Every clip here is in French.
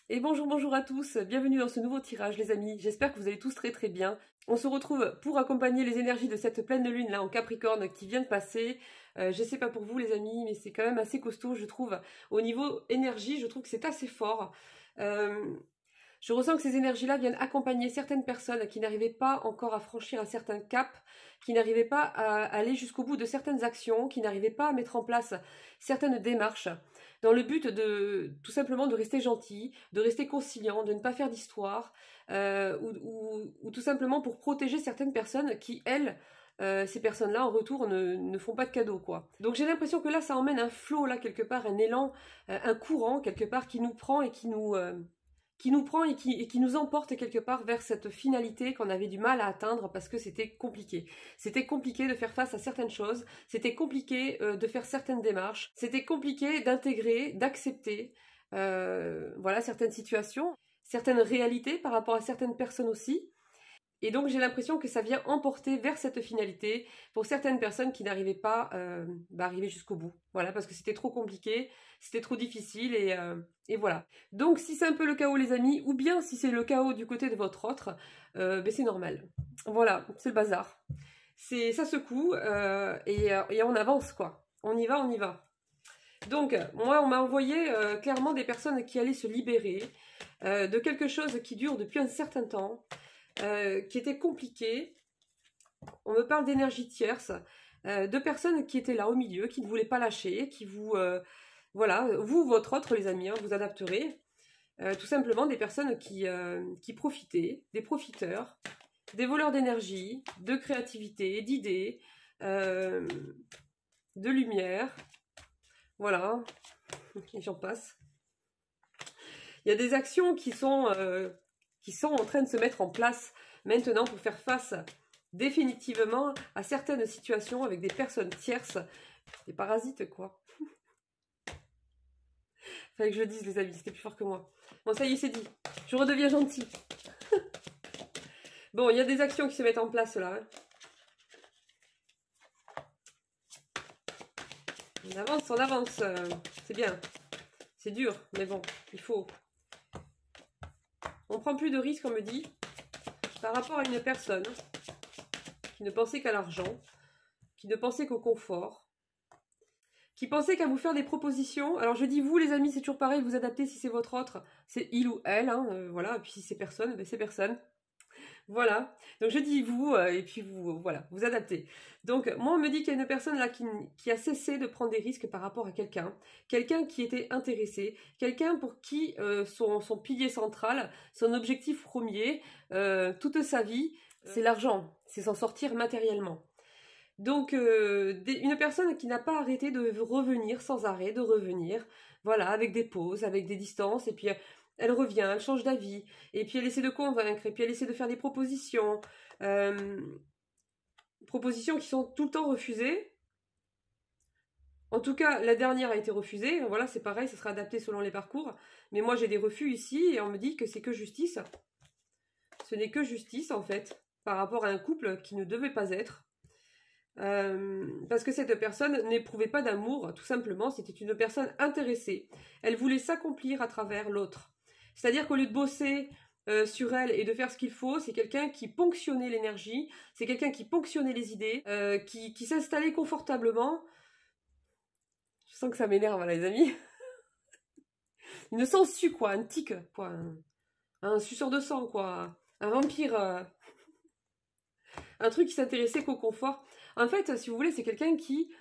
Et bonjour, bonjour à tous, bienvenue dans ce nouveau tirage les amis, j'espère que vous allez tous très très bien. On se retrouve pour accompagner les énergies de cette pleine lune là en Capricorne qui vient de passer. Je sais pas pour vous les amis, mais c'est quand même assez costaud je trouve. Au niveau énergie, je trouve que c'est assez fort. Je ressens que ces énergies-là viennent accompagner certaines personnes qui n'arrivaient pas encore à franchir un certain cap, qui n'arrivaient pas à aller jusqu'au bout de certaines actions, qui n'arrivaient pas à mettre en place certaines démarches, dans le but de tout simplement de rester gentil, de rester conciliant, de ne pas faire d'histoire, ou tout simplement pour protéger certaines personnes qui, elles, ces personnes-là, en retour, ne font pas de cadeaux, quoi. Donc j'ai l'impression que là, ça emmène un flot, là, quelque part, un élan, un courant, quelque part, qui nous prend et qui nous prend et qui nous emporte quelque part vers cette finalité qu'on avait du mal à atteindre parce que c'était compliqué. C'était compliqué de faire face à certaines choses, c'était compliqué de faire certaines démarches, c'était compliqué d'intégrer, d'accepter voilà, certaines situations, certaines réalités par rapport à certaines personnes aussi. Et donc j'ai l'impression que ça vient emporter vers cette finalité pour certaines personnes qui n'arrivaient pas à arriver jusqu'au bout. Voilà, parce que c'était trop compliqué, c'était trop difficile et voilà. Donc si c'est un peu le chaos les amis, ou bien si c'est le chaos du côté de votre autre, ben, c'est normal. Voilà, c'est le bazar. Ça secoue et on avance quoi. On y va, on y va. Donc moi on m'a envoyé clairement des personnes qui allaient se libérer de quelque chose qui dure depuis un certain temps. Qui était compliqué. On me parle d'énergie tierce, de personnes qui étaient là au milieu, qui ne voulaient pas lâcher, qui vous... voilà, vous, votre autre, les amis, hein, vous adapterez. Tout simplement des personnes qui profitaient, des profiteurs, des voleurs d'énergie, de créativité, d'idées, de lumière. Voilà, et j'en passe. Il y a des actions qui sont en train de se mettre en place maintenant pour faire face définitivement à certaines situations avec des personnes tierces, des parasites quoi. Fallait que je le dise les amis, c'était plus fort que moi. Bon ça y est c'est dit, je redeviens gentille. Bon il y a des actions qui se mettent en place là. Hein. On avance, c'est bien. C'est dur, mais bon, il faut. On prend plus de risques on me dit, par rapport à une personne qui ne pensait qu'à l'argent, qui ne pensait qu'au confort, qui pensait qu'à vous faire des propositions. Alors je dis vous les amis, c'est toujours pareil, vous adaptez si c'est votre autre, c'est il ou elle, hein, voilà, et puis si c'est personne, ben c'est personne. Voilà, donc je dis vous, et puis vous, voilà, vous adaptez. Donc moi on me dit qu'il y a une personne là qui a cessé de prendre des risques par rapport à quelqu'un, quelqu'un qui était intéressé, quelqu'un pour qui son pilier central, son objectif premier, toute sa vie, c'est l'argent, c'est s'en sortir matériellement. Donc, une personne qui n'a pas arrêté de revenir sans arrêt, de revenir, voilà, avec des pauses, avec des distances, et puis elle revient, elle change d'avis, et puis elle essaie de convaincre, et puis elle essaie de faire des propositions, propositions qui sont tout le temps refusées. En tout cas, la dernière a été refusée, voilà, c'est pareil, ça sera adapté selon les parcours, mais moi j'ai des refus ici, et on me dit que c'est que justice. Ce n'est que justice, en fait, par rapport à un couple qui ne devait pas être. Parce que cette personne n'éprouvait pas d'amour, tout simplement, c'était une personne intéressée. Elle voulait s'accomplir à travers l'autre. C'est-à-dire qu'au lieu de bosser sur elle et de faire ce qu'il faut, c'est quelqu'un qui ponctionnait l'énergie, c'est quelqu'un qui ponctionnait les idées, qui s'installait confortablement. Je sens que ça m'énerve, les amis. Une sangsue, quoi, un tic, quoi, un suceur de sang, quoi, un vampire, un truc qui s'intéressait qu'au confort. En fait, si vous voulez, c'est quelqu'un qui,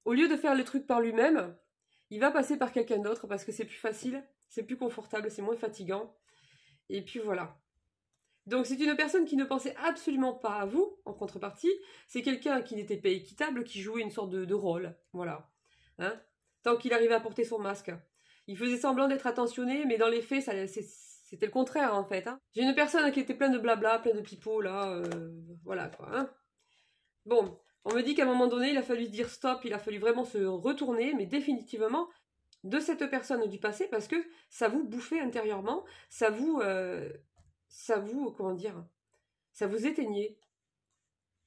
au lieu de faire le truc par lui-même, il va passer par quelqu'un d'autre parce que c'est plus facile, c'est plus confortable, c'est moins fatigant. Et puis voilà. Donc c'est une personne qui ne pensait absolument pas à vous, en contrepartie. C'est quelqu'un qui n'était pas équitable, qui jouait une sorte de rôle. Voilà. Hein, tant qu'il arrivait à porter son masque. Il faisait semblant d'être attentionné, mais dans les faits, c'était le contraire en fait. Hein. J'ai une personne qui était pleine de blabla, pleine de pipeaux, là. Voilà quoi. Hein. Bon, on me dit qu'à un moment donné, il a fallu dire stop, il a fallu vraiment se retourner, mais définitivement, de cette personne du passé, parce que ça vous bouffait intérieurement, comment dire, ça vous éteignait,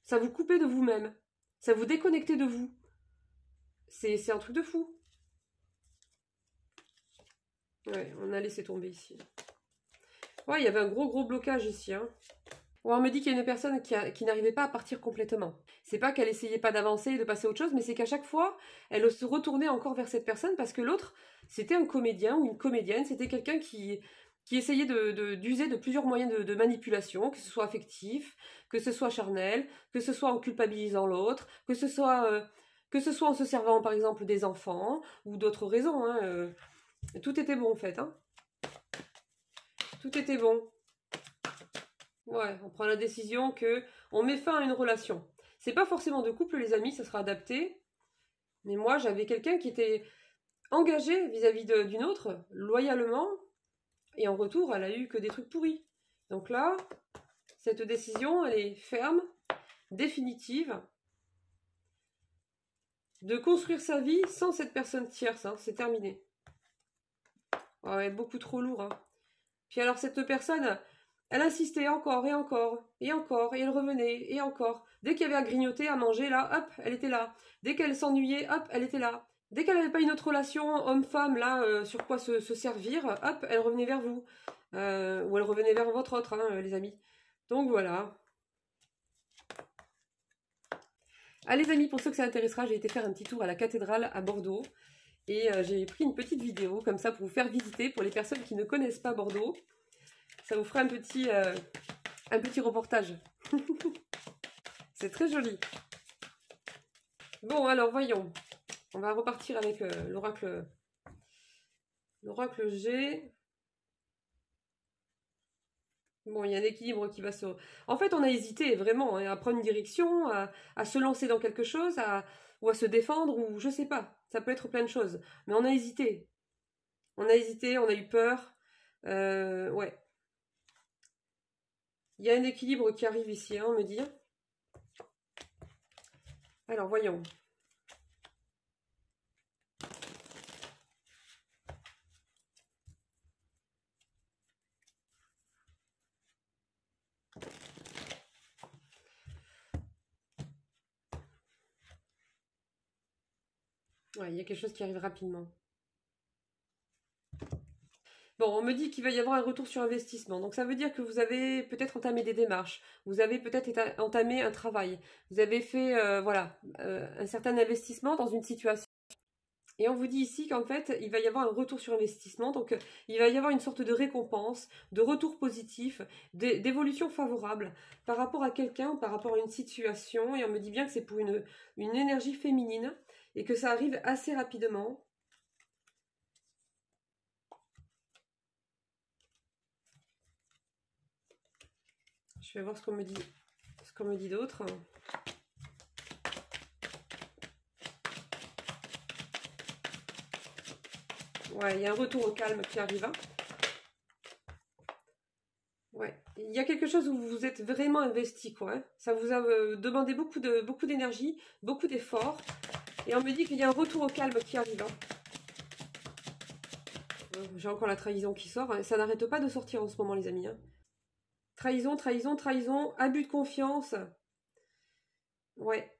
ça vous coupait de vous-même, ça vous déconnectait de vous. C'est un truc de fou. Ouais, on a laissé tomber ici. Ouais, il y avait un gros blocage ici. Hein. Ouais, on me dit qu'il y a une personne qui n'arrivait pas à partir complètement. C'est pas qu'elle essayait pas d'avancer et de passer à autre chose, mais c'est qu'à chaque fois, elle se retournait encore vers cette personne parce que l'autre, c'était un comédien ou une comédienne, c'était quelqu'un qui essayait d'user de plusieurs moyens de manipulation, que ce soit affectif, que ce soit charnel, que ce soit en culpabilisant l'autre, que ce soit en se servant par exemple des enfants ou d'autres raisons. Hein, tout était bon en fait. Hein. Tout était bon. Ouais, on prend la décision que on met fin à une relation. C'est pas forcément de couple, les amis, ça sera adapté. Mais moi, j'avais quelqu'un qui était engagé vis-à-vis d'une autre, loyalement, et en retour, elle a eu que des trucs pourris. Donc là, cette décision, elle est ferme, définitive, de construire sa vie sans cette personne tierce, hein, c'est terminé. Ouais, beaucoup trop lourd. Hein. Puis alors, cette personne, elle insistait encore et encore, et encore, et elle revenait, et encore. Dès qu'il y avait à grignoter, à manger, là, hop, elle était là. Dès qu'elle s'ennuyait, hop, elle était là. Dès qu'elle n'avait pas une autre relation homme-femme, là, sur quoi se servir, hop, elle revenait vers vous. Ou elle revenait vers votre autre, hein, les amis. Donc voilà. Ah les amis, pour ceux que ça intéressera, j'ai été faire un petit tour à la cathédrale à Bordeaux. Et j'ai pris une petite vidéo, comme ça, pour vous faire visiter, pour les personnes qui ne connaissent pas Bordeaux. Ça vous fera un petit reportage. C'est très joli. Bon, alors, voyons. On va repartir avec l'oracle G. Bon, il y a un équilibre qui va se... En fait, on a hésité, vraiment, hein, à prendre une direction, à se lancer dans quelque chose, ou à se défendre, ou je sais pas. Ça peut être plein de choses. Mais on a hésité. On a hésité, on a eu peur. Ouais. Il y a un équilibre qui arrive ici, hein, on me dit. Alors, voyons. Ouais, il y a quelque chose qui arrive rapidement. Bon, on me dit qu'il va y avoir un retour sur investissement. Donc ça veut dire que vous avez peut-être entamé des démarches. Vous avez peut-être entamé un travail. Vous avez fait un certain investissement dans une situation. Et on vous dit ici qu'en fait, il va y avoir un retour sur investissement. Donc il va y avoir une sorte de récompense, de retour positif, d'évolution favorable par rapport à quelqu'un, par rapport à une situation. Et on me dit bien que c'est pour une énergie féminine et que ça arrive assez rapidement. Je vais voir ce qu'on me dit d'autre. Ouais, il y a un retour au calme qui arrive. Hein. Ouais, il y a quelque chose où vous vous êtes vraiment investi, quoi. Hein. Ça vous a demandé beaucoup d'énergie, beaucoup d'efforts. Et on me dit qu'il y a un retour au calme qui arrive. Hein. J'ai encore la trahison qui sort. Hein. Ça n'arrête pas de sortir en ce moment, les amis. Hein. Trahison, trahison, trahison, abus de confiance. Ouais.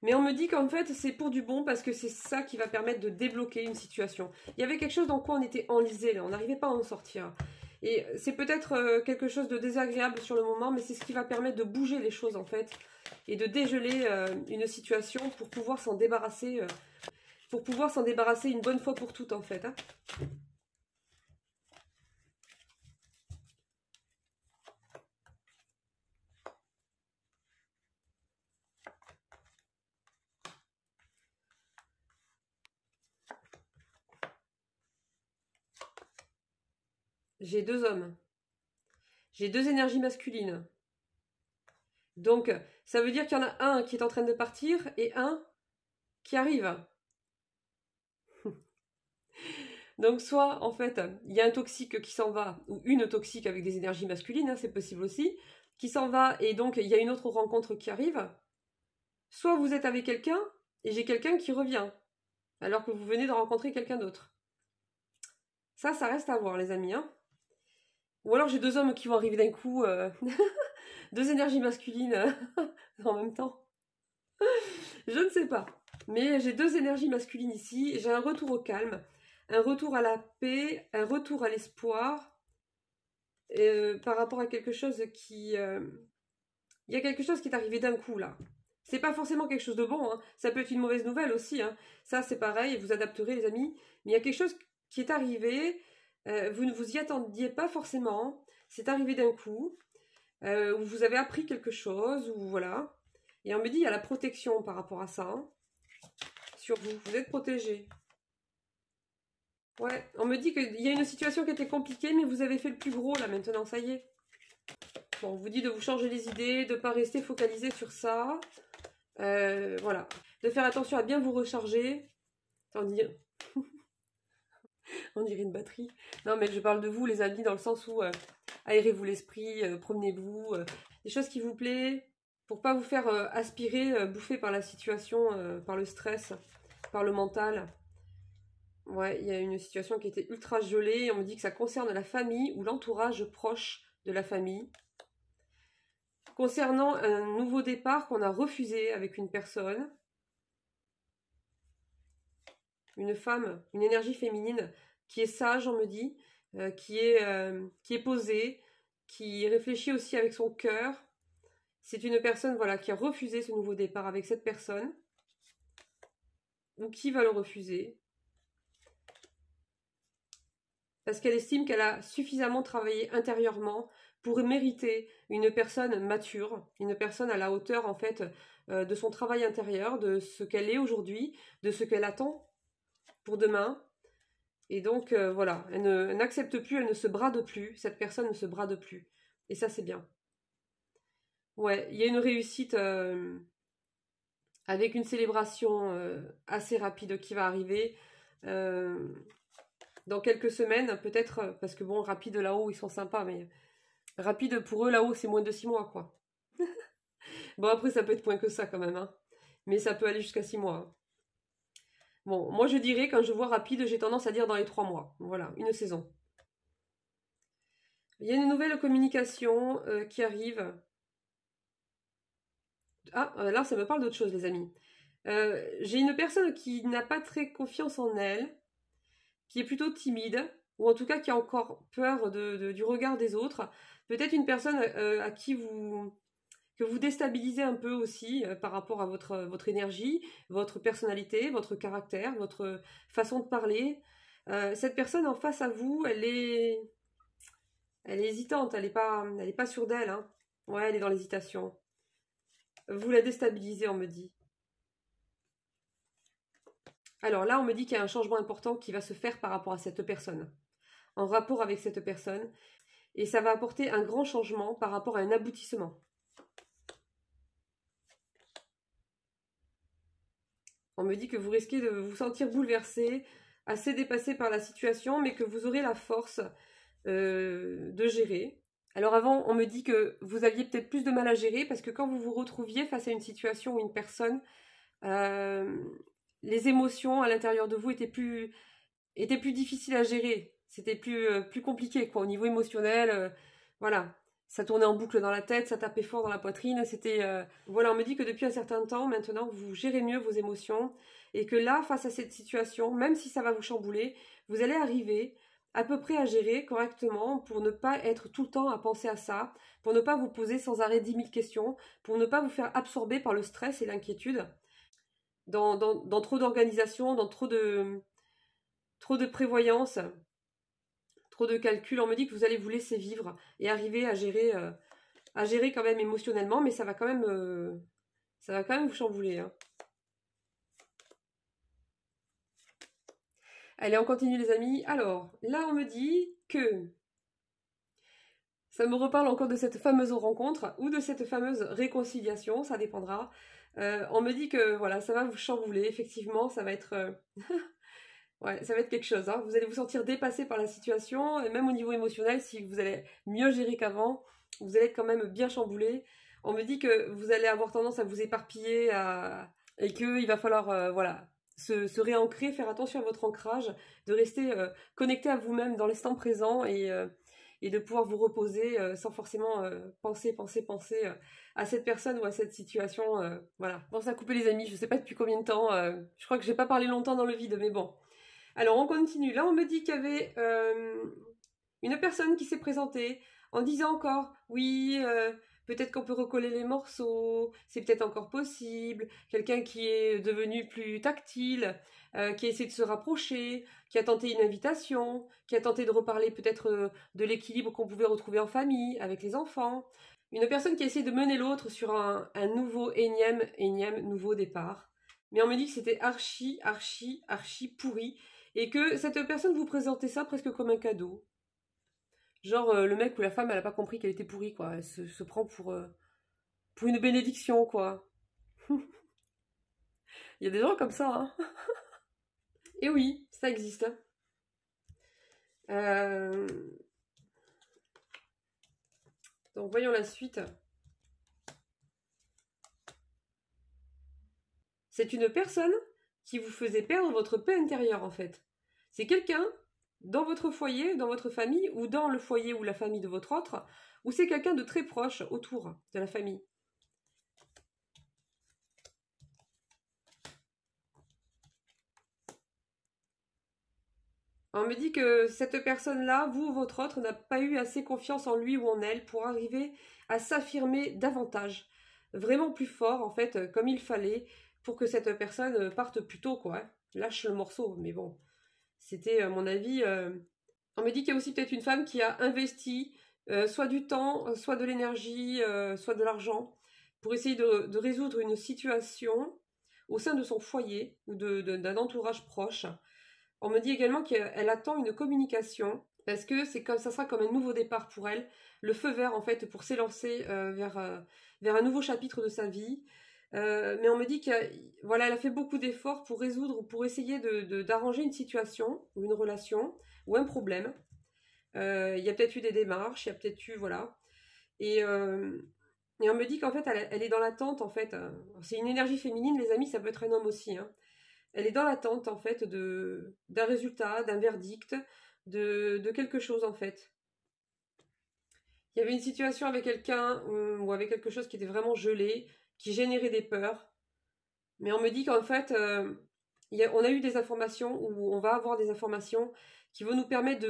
Mais on me dit qu'en fait, c'est pour du bon parce que c'est ça qui va permettre de débloquer une situation. Il y avait quelque chose dans quoi on était enlisé, là, on n'arrivait pas à en sortir. Et c'est peut-être quelque chose de désagréable sur le moment, mais c'est ce qui va permettre de bouger les choses, en fait, et de dégeler une situation pour pouvoir s'en débarrasser, une bonne fois pour toutes, en fait. Hein. J'ai 2 hommes. J'ai 2 énergies masculines. Donc, ça veut dire qu'il y en a un qui est en train de partir et un qui arrive. Donc, soit, en fait, il y a un toxique qui s'en va, ou une toxique avec des énergies masculines, hein, c'est possible aussi, qui s'en va et donc il y a une autre rencontre qui arrive. Soit vous êtes avec quelqu'un et j'ai quelqu'un qui revient, alors que vous venez de rencontrer quelqu'un d'autre. Ça reste à voir, les amis. Hein. Ou alors j'ai 2 hommes qui vont arriver d'un coup, 2 énergies masculines en même temps. Je ne sais pas. Mais j'ai deux énergies masculines ici. J'ai un retour au calme, un retour à la paix, un retour à l'espoir par rapport à quelque chose qui... Il y a quelque chose qui est arrivé d'un coup, là. C'est pas forcément quelque chose de bon, hein. Ça peut être une mauvaise nouvelle aussi, hein. Ça, c'est pareil, vous adapterez, les amis. Mais il y a quelque chose qui est arrivé, vous ne vous y attendiez pas forcément, c'est arrivé d'un coup, où vous avez appris quelque chose, ou voilà. Et on me dit, il y a la protection par rapport à ça, hein. Sur vous, vous êtes protégé. Ouais, on me dit qu'il y a une situation qui était compliquée, mais vous avez fait le plus gros, là, maintenant, ça y est. Bon, on vous dit de vous changer les idées, de ne pas rester focalisé sur ça. Voilà. De faire attention à bien vous recharger. On dirait une batterie. Non, mais je parle de vous, les amis, dans le sens où aérez-vous l'esprit, promenez-vous. Des choses qui vous plaisent, pour pas vous faire aspirer, bouffer par la situation, par le stress, par le mental. Ouais, il y a une situation qui était ultra gelée. On me dit que ça concerne la famille ou l'entourage proche de la famille. Concernant un nouveau départ qu'on a refusé avec une personne, une femme, une énergie féminine qui est sage, on me dit, qui est posée, qui réfléchit aussi avec son cœur. C'est une personne, voilà, qui a refusé ce nouveau départ avec cette personne, ou qui va le refuser, parce qu'elle estime qu'elle a suffisamment travaillé intérieurement pour mériter une personne mature, une personne à la hauteur en fait de son travail intérieur, de ce qu'elle est aujourd'hui, de ce qu'elle attend pour demain. Et donc voilà, elle n'accepte plus, elle ne se brade plus, cette personne ne se brade plus. Et ça c'est bien. Ouais, il y a une réussite avec une célébration assez rapide qui va arriver. Dans quelques semaines, peut-être, parce que bon, rapide là-haut, ils sont sympas, mais rapide pour eux là-haut, c'est moins de 6 mois, quoi. Bon, après, ça peut être moins que ça quand même, hein. Mais ça peut aller jusqu'à 6 mois, hein. Bon, moi je dirais, quand je vois rapide, j'ai tendance à dire dans les 3 mois. Voilà, une saison. Il y a une nouvelle communication qui arrive. Ah, là, ça me parle d'autre chose, les amis. J'ai une personne qui n'a pas très confiance en elle, qui est plutôt timide, ou en tout cas qui a encore peur du regard des autres. Peut-être une personne à qui que vous déstabilisez un peu aussi par rapport à votre énergie, votre personnalité, votre caractère, votre façon de parler. Cette personne en face à vous, elle est hésitante, elle est pas sûre d'elle, hein. Ouais, elle est dans l'hésitation. Vous la déstabilisez, on me dit. Alors là, on me dit qu'il y a un changement important qui va se faire par rapport à cette personne, en rapport avec cette personne, et ça va apporter un grand changement par rapport à un aboutissement. On me dit que vous risquez de vous sentir bouleversé, assez dépassé par la situation, mais que vous aurez la force de gérer. Alors avant, on me dit que vous aviez peut-être plus de mal à gérer, parce que quand vous vous retrouviez face à une situation ou une personne, les émotions à l'intérieur de vous étaient plus difficiles à gérer. C'était plus compliqué, quoi, au niveau émotionnel. Voilà, ça tournait en boucle dans la tête, ça tapait fort dans la poitrine. Voilà, on me dit que depuis un certain temps, maintenant, vous gérez mieux vos émotions et que là, face à cette situation, même si ça va vous chambouler, vous allez arriver à peu près à gérer correctement pour ne pas être tout le temps à penser à ça, pour ne pas vous poser sans arrêt 10 000 questions, pour ne pas vous faire absorber par le stress et l'inquiétude, dans trop d'organisation, dans trop de prévoyance, trop de calculs. On me dit que vous allez vous laisser vivre et arriver à gérer quand même émotionnellement, mais ça va quand même vous chambouler, hein. Allez, on continue les amis. Alors, là on me dit que ça me reparle encore de cette fameuse rencontre ou de cette fameuse réconciliation, ça dépendra. On me dit que voilà, ça va vous chambouler, effectivement, ça va être... ouais, ça va être quelque chose, hein. Vous allez vous sentir dépassé par la situation, et même au niveau émotionnel, si vous allez mieux gérer qu'avant, vous allez être quand même bien chamboulé. On me dit que vous allez avoir tendance à vous éparpiller et qu'il va falloir voilà, se réancrer, faire attention à votre ancrage, de rester connecté à vous-même dans l'instant présent et de pouvoir vous reposer sans forcément penser à cette personne ou à cette situation. Voilà. Bon, ça a coupé les amis, je sais pas depuis combien de temps. Je crois que j'ai pas parlé longtemps dans le vide, mais bon. Alors on continue. Là, on me dit qu'il y avait une personne qui s'est présentée en disant encore, oui, peut-être qu'on peut recoller les morceaux, c'est peut-être encore possible. Quelqu'un qui est devenu plus tactile, qui a essayé de se rapprocher, qui a tenté une invitation, qui a tenté de reparler peut-être de l'équilibre qu'on pouvait retrouver en famille, avec les enfants. Une personne qui a essayé de mener l'autre sur un nouveau énième nouveau départ. Mais on me dit que c'était archi pourri et que cette personne vous présentait ça presque comme un cadeau. Genre le mec ou la femme, elle a pas compris qu'elle était pourrie, quoi. Elle se prend pour une bénédiction, quoi. Il y a des gens comme ça, hein. Et oui, ça existe. Donc voyons la suite. C'est une personne qui vous faisait perdre votre paix intérieure, en fait. C'est quelqu'un dans votre foyer, dans votre famille, ou dans le foyer ou la famille de votre autre, ou c'est quelqu'un de très proche autour de la famille. On me dit que cette personne-là, vous ou votre autre, n'a pas eu assez confiance en lui ou en elle pour arriver à s'affirmer davantage, vraiment plus fort, en fait, comme il fallait, pour que cette personne parte plus tôt, quoi. Lâche le morceau, mais bon, c'était à mon avis. On me dit qu'il y a aussi peut-être une femme qui a investi soit du temps, soit de l'énergie, soit de l'argent, pour essayer de résoudre une situation au sein de son foyer ou d'un entourage proche. On me dit également qu'elle attend une communication parce que ça sera comme un nouveau départ pour elle, le feu vert en fait pour s'élancer vers un nouveau chapitre de sa vie. Mais on me dit qu'elle a fait beaucoup d'efforts pour résoudre ou pour essayer d'arranger une situation ou une relation ou un problème. Il y a peut-être eu des démarches, il y a peut-être eu voilà. Et on me dit qu'en fait elle est dans l'attente en fait. C'est une énergie féminine, les amis, ça peut être un homme aussi, hein. Elle est dans l'attente, en fait, d'un résultat, d'un verdict, de quelque chose, en fait. Il y avait une situation avec quelqu'un ou avec quelque chose qui était vraiment gelé, qui générait des peurs. Mais on me dit qu'en fait, on a eu des informations, ou on va avoir des informations qui vont nous permettre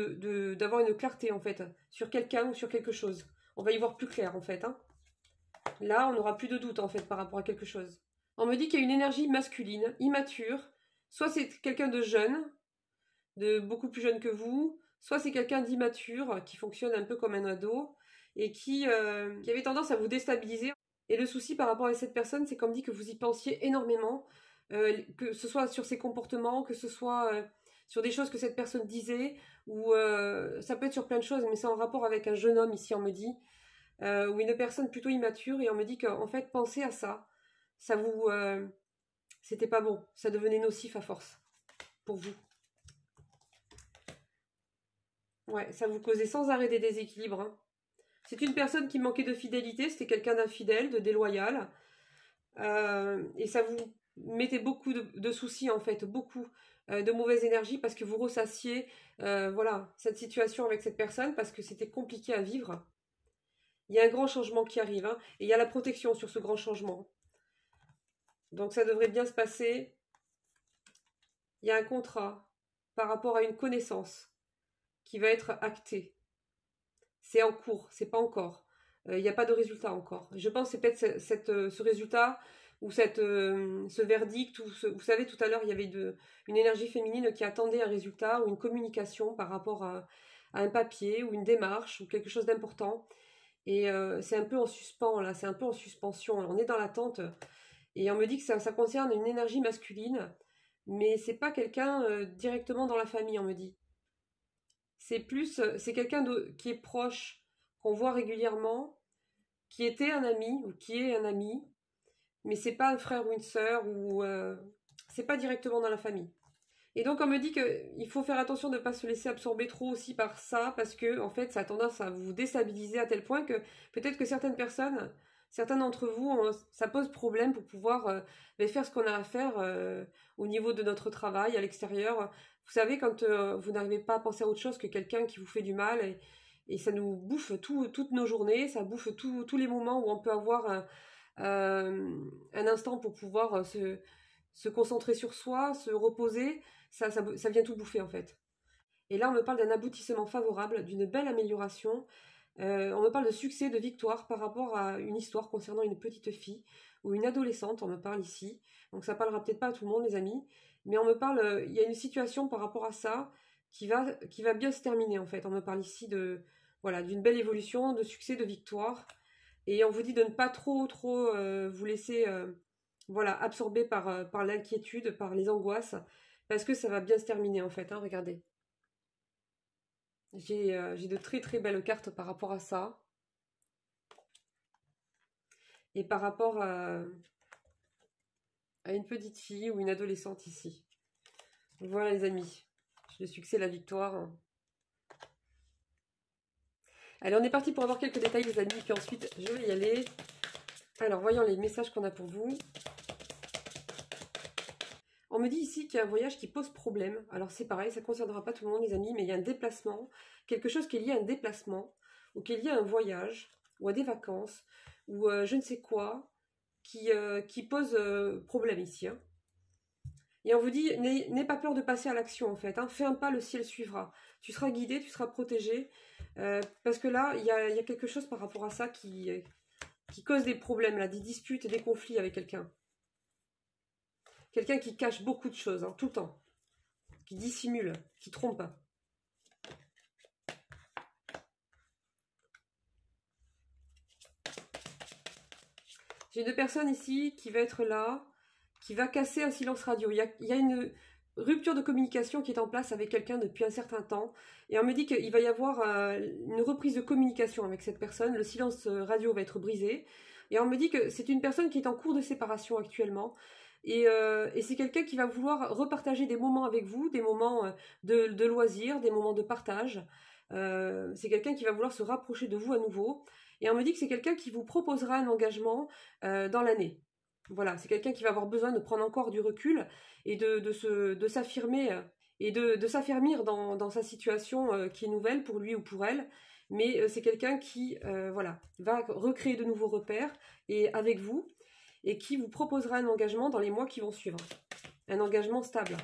d'avoir une clarté, en fait, sur quelqu'un ou sur quelque chose. On va y voir plus clair, en fait, hein. Là, on n'aura plus de doute, en fait, par rapport à quelque chose. On me dit qu'il y a une énergie masculine, immature. Soit c'est quelqu'un de jeune, de beaucoup plus jeune que vous, soit c'est quelqu'un d'immature, qui fonctionne un peu comme un ado, et qui avait tendance à vous déstabiliser. Et le souci par rapport à cette personne, c'est qu'on me dit que vous y pensiez énormément, que ce soit sur ses comportements, que ce soit sur des choses que cette personne disait, ou ça peut être sur plein de choses, mais c'est en rapport avec un jeune homme ici, on me dit, ou une personne plutôt immature, et on me dit qu'en fait, pensez à ça. Ça vous... c'était pas bon, ça devenait nocif à force, pour vous. Ouais, ça vous causait sans arrêt des déséquilibres, hein. C'est une personne qui manquait de fidélité, c'était quelqu'un d'infidèle, de déloyal, et ça vous mettait beaucoup de soucis en fait, beaucoup de mauvaise énergie parce que vous ressassiez voilà, cette situation avec cette personne parce que c'était compliqué à vivre. Il y a un grand changement qui arrive, hein, et il y a la protection sur ce grand changement. Donc ça devrait bien se passer. Il y a un contrat par rapport à une connaissance qui va être acté. C'est en cours, c'est pas encore. Il n'y a pas de résultat encore. Je pense que c'est peut-être ce résultat ou ce verdict. Vous savez, tout à l'heure, il y avait une énergie féminine qui attendait un résultat ou une communication par rapport à un papier ou une démarche ou quelque chose d'important. Et c'est un peu en suspens, là, c'est un peu en suspension. On est dans l'attente. Et on me dit que ça concerne une énergie masculine, mais c'est pas quelqu'un directement dans la famille, on me dit. C'est quelqu'un qui est proche, qu'on voit régulièrement, qui était un ami ou qui est un ami, mais c'est pas un frère ou une sœur ou c'est pas directement dans la famille. Et donc on me dit qu'il faut faire attention de ne pas se laisser absorber trop aussi par ça parce que en fait ça a tendance à vous déstabiliser à tel point que peut-être que certaines personnes, certains d'entre vous, ça pose problème pour pouvoir faire ce qu'on a à faire au niveau de notre travail à l'extérieur. Vous savez, quand vous n'arrivez pas à penser à autre chose que quelqu'un qui vous fait du mal et ça nous bouffe toutes nos journées, ça bouffe tous les moments où on peut avoir un instant pour pouvoir se concentrer sur soi, se reposer, ça vient tout bouffer en fait. Et là, on me parle d'un aboutissement favorable, d'une belle amélioration. On me parle de succès, de victoire par rapport à une histoire concernant une petite fille ou une adolescente, on me parle ici. Donc ça parlera peut-être pas à tout le monde, les amis, mais on me parle, il y a une situation par rapport à ça qui va bien se terminer en fait. On me parle ici de, voilà, d'une belle évolution, de succès, de victoire. Et on vous dit de ne pas trop vous laisser voilà, absorber par l'inquiétude, par les angoisses, parce que ça va bien se terminer en fait, hein, regardez. J'ai de très belles cartes par rapport à ça. Et par rapport à une petite fille ou une adolescente ici. Voilà les amis, le succès, la victoire. Allez, on est parti pour avoir quelques détails les amis, puis ensuite je vais y aller. Alors, voyons les messages qu'on a pour vous. On me dit ici qu'il y a un voyage qui pose problème. Alors c'est pareil, ça ne concernera pas tout le monde les amis, mais il y a un déplacement, quelque chose qui est lié à un déplacement, ou qui est lié à un voyage, ou à des vacances, ou je ne sais quoi, qui pose problème ici. Hein. Et on vous dit, n'aie pas peur de passer à l'action en fait. Hein. Fais un pas, le ciel suivra. Tu seras guidé, tu seras protégé. Parce que là, il y a quelque chose par rapport à ça qui cause des problèmes, là, des disputes, des conflits avec quelqu'un. Quelqu'un qui cache beaucoup de choses, hein, tout le temps. Qui dissimule, qui trompe. J'ai une personne ici qui va être là, qui va casser un silence radio. Il y a une rupture de communication qui est en place avec quelqu'un depuis un certain temps. Et on me dit qu'il va y avoir une reprise de communication avec cette personne. Le silence radio va être brisé. Et on me dit que c'est une personne qui est en cours de séparation actuellement. Et c'est quelqu'un qui va vouloir repartager des moments avec vous, des moments de loisirs, des moments de partage. C'est quelqu'un qui va vouloir se rapprocher de vous à nouveau. Et on me dit que c'est quelqu'un qui vous proposera un engagement dans l'année. Voilà, c'est quelqu'un qui va avoir besoin de prendre encore du recul et de s'affirmer et de s'affermir dans sa situation qui est nouvelle pour lui ou pour elle. Mais c'est quelqu'un qui voilà, va recréer de nouveaux repères et avec vous et qui vous proposera un engagement dans les mois qui vont suivre. Un engagement stable.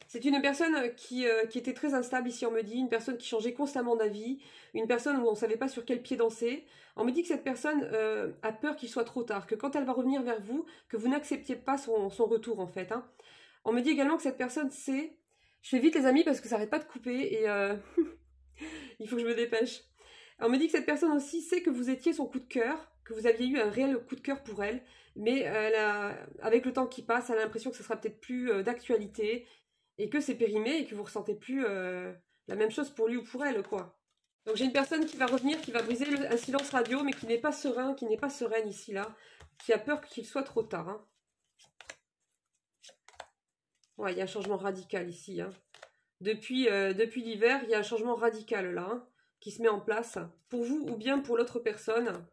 C'est une personne qui était très instable ici, on me dit, une personne qui changeait constamment d'avis, une personne où on ne savait pas sur quel pied danser. On me dit que cette personne a peur qu'il soit trop tard, que quand elle va revenir vers vous, que vous n'acceptiez pas son retour en fait. Hein. On me dit également que cette personne sait... Je fais vite les amis parce que ça n'arrête pas de couper et il faut que je me dépêche. On me dit que cette personne aussi sait que vous étiez son coup de cœur, que vous aviez eu un réel coup de cœur pour elle, mais avec le temps qui passe, elle a l'impression que ce sera peut-être plus d'actualité, et que c'est périmé, et que vous ressentez plus la même chose pour lui ou pour elle, quoi. Donc j'ai une personne qui va revenir, qui va briser un silence radio, mais qui n'est pas serein, qui n'est pas sereine ici, là, qui a peur qu'il soit trop tard. Hein. Ouais, il y a un changement radical ici. Hein. Depuis l'hiver, il y a un changement radical, là, hein, qui se met en place, pour vous ou bien pour l'autre personne.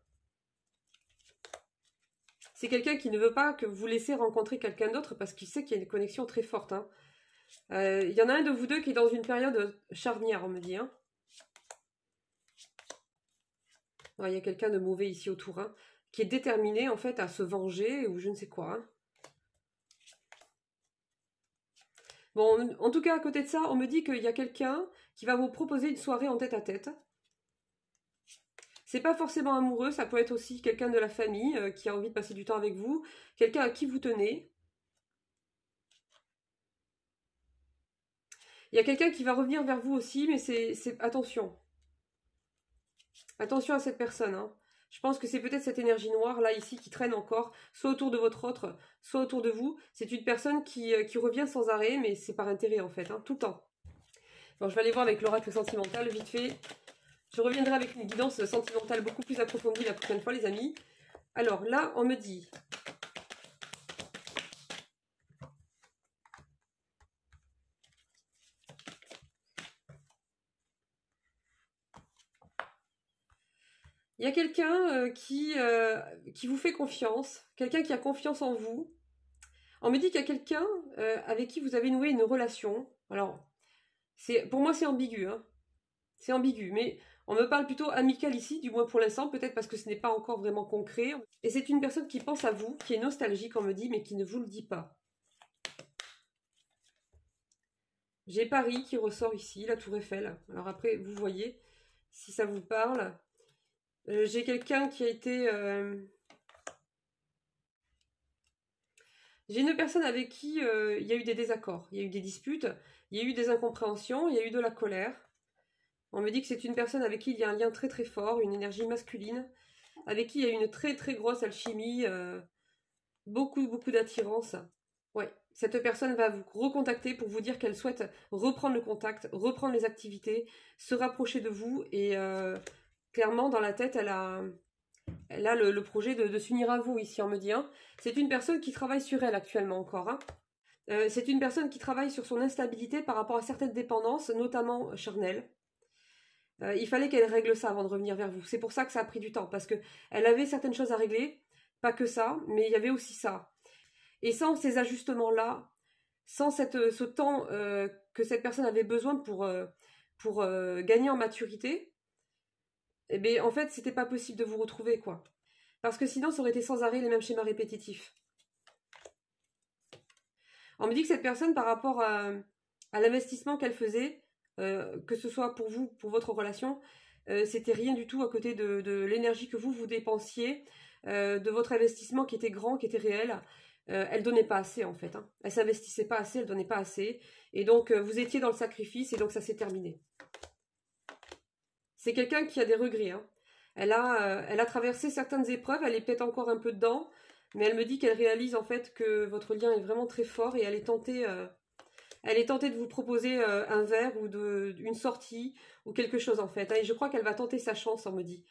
C'est quelqu'un qui ne veut pas que vous laissiez rencontrer quelqu'un d'autre parce qu'il sait qu'il y a une connexion très forte. Hein. Il y en a un de vous deux qui est dans une période charnière, on me dit. Hein. Ouais, il y a quelqu'un de mauvais ici autour, hein, qui est déterminé en fait à se venger ou je ne sais quoi. Hein. Bon, en tout cas, à côté de ça, on me dit qu'il y a quelqu'un qui va vous proposer une soirée en tête-à-tête. C'est pas forcément amoureux, ça peut être aussi quelqu'un de la famille qui a envie de passer du temps avec vous, quelqu'un à qui vous tenez. Il y a quelqu'un qui va revenir vers vous aussi, mais c'est attention. Attention à cette personne. Hein. Je pense que c'est peut-être cette énergie noire, là, ici, qui traîne encore, soit autour de votre autre, soit autour de vous. C'est une personne qui revient sans arrêt, mais c'est par intérêt, en fait, hein, tout le temps. Bon, je vais aller voir avec l'oracle sentimental, vite fait. Je reviendrai avec une guidance sentimentale beaucoup plus approfondie la prochaine fois, les amis. Alors, là, on me dit... Il y a quelqu'un qui vous fait confiance, quelqu'un qui a confiance en vous. On me dit qu'il y a quelqu'un avec qui vous avez noué une relation. Alors, pour moi, c'est ambigu. Hein. C'est ambigu, mais on me parle plutôt amical ici, du moins pour l'instant, peut-être parce que ce n'est pas encore vraiment concret. Et c'est une personne qui pense à vous, qui est nostalgique, on me dit, mais qui ne vous le dit pas. J'ai Paris qui ressort ici, la Tour Eiffel. Alors après, vous voyez, si ça vous parle. J'ai quelqu'un qui a été... J'ai une personne avec qui il y a eu des désaccords, il y a eu des disputes, il y a eu des incompréhensions, il y a eu de la colère. On me dit que c'est une personne avec qui il y a un lien très très fort, une énergie masculine, avec qui il y a une très très grosse alchimie, beaucoup d'attirance. Ouais, cette personne va vous recontacter pour vous dire qu'elle souhaite reprendre le contact, reprendre les activités, se rapprocher de vous et clairement dans la tête elle a le projet de s'unir à vous ici, on me dit. Hein. C'est une personne qui travaille sur elle actuellement encore. Hein. C'est une personne qui travaille sur son instabilité par rapport à certaines dépendances, notamment charnelles. Il fallait qu'elle règle ça avant de revenir vers vous. C'est pour ça que ça a pris du temps, parce qu'elle avait certaines choses à régler, pas que ça, mais il y avait aussi ça. Et sans ces ajustements-là, sans ce temps que cette personne avait besoin pour gagner en maturité, eh bien, en fait, c'était pas possible de vous retrouver, quoi. Parce que sinon, ça aurait été sans arrêt les mêmes schémas répétitifs. On me dit que cette personne, par rapport à l'investissement qu'elle faisait, que ce soit pour vous, pour votre relation, c'était rien du tout à côté de l'énergie que vous dépensiez, de votre investissement qui était grand, qui était réel. Elle donnait pas assez, en fait. Hein. Elle s'investissait pas assez, elle donnait pas assez. Et donc, vous étiez dans le sacrifice, et donc ça s'est terminé. C'est quelqu'un qui a des regrets. Hein. Elle a traversé certaines épreuves, elle est peut-être encore un peu dedans, mais elle me dit qu'elle réalise en fait que votre lien est vraiment très fort et elle est tentée de vous proposer un verre ou une sortie ou quelque chose en fait. Et je crois qu'elle va tenter sa chance, on me dit.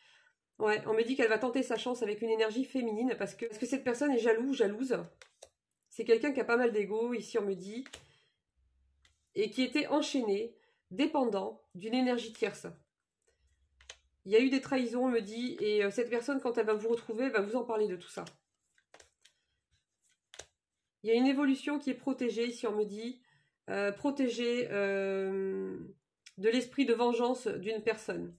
Ouais, on me dit qu'elle va tenter sa chance avec une énergie féminine parce que cette personne est jalouse. C'est quelqu'un qui a pas mal d'ego, ici on me dit, et qui était enchaîné, dépendant d'une énergie tierce. Il y a eu des trahisons, on me dit, et cette personne, quand elle va vous retrouver, elle va vous en parler de tout ça. Il y a une évolution qui est protégée, ici on me dit, protégée de l'esprit de vengeance d'une personne.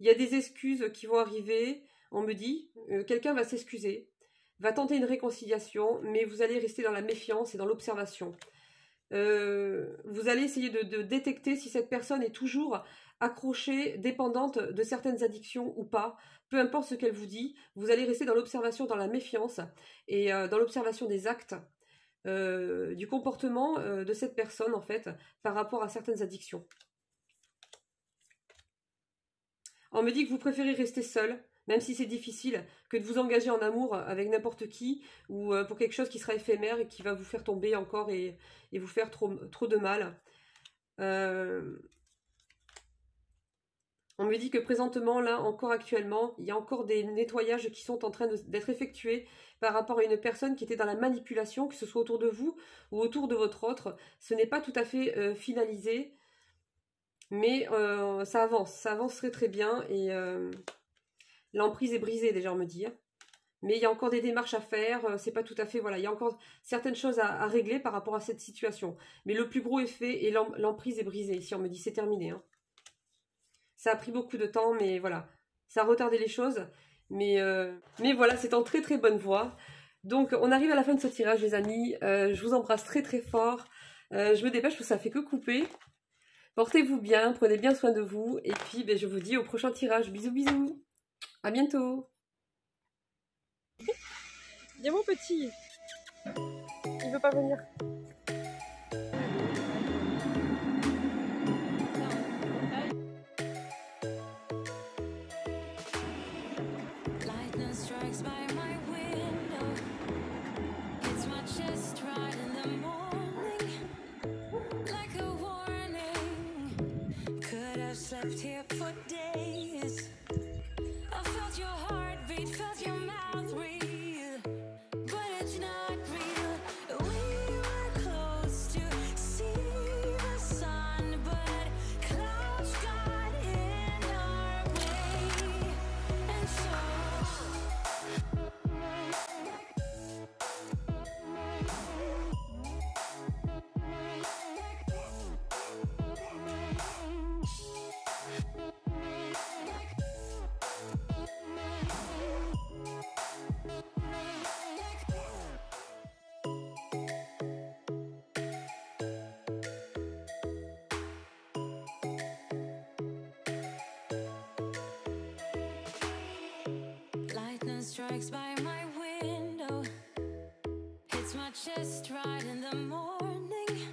Il y a des excuses qui vont arriver, on me dit, quelqu'un va s'excuser, va tenter une réconciliation, mais vous allez rester dans la méfiance et dans l'observation. Vous allez essayer de détecter si cette personne est toujours accrochée, dépendante de certaines addictions ou pas, peu importe ce qu'elle vous dit, vous allez rester dans l'observation, dans la méfiance et dans l'observation des actes, du comportement de cette personne en fait, par rapport à certaines addictions. On me dit que vous préférez rester seul, même si c'est difficile, que de vous engager en amour avec n'importe qui, ou pour quelque chose qui sera éphémère et qui va vous faire tomber encore et vous faire trop de mal. On me dit que présentement, là, encore actuellement, il y a encore des nettoyages qui sont en train d'être effectués par rapport à une personne qui était dans la manipulation, que ce soit autour de vous ou autour de votre autre. Ce n'est pas tout à fait finalisé, mais ça avance très très bien et l'emprise est brisée déjà, on me dit. Mais il y a encore des démarches à faire, c'est pas tout à fait, voilà, il y a encore certaines choses à régler par rapport à cette situation. Mais le plus gros est fait et l'emprise est brisée, ici on me dit c'est terminé. Hein. Ça a pris beaucoup de temps, mais voilà, ça a retardé les choses. Mais voilà, c'est en très très bonne voie. Donc on arrive à la fin de ce tirage les amis, je vous embrasse très très fort. Je me dépêche parce que ça fait que couper. Portez-vous bien, prenez bien soin de vous. Et puis ben, je vous dis au prochain tirage. Bisous bisous. À bientôt. Il y a mon petit. Il veut pas venir. Slept here for days. I felt your heartbeat, felt your mouth breathe, but it's not real. We were close to see the sun, but clouds got in our way, and so strikes by my window. Hits my chest right in the morning.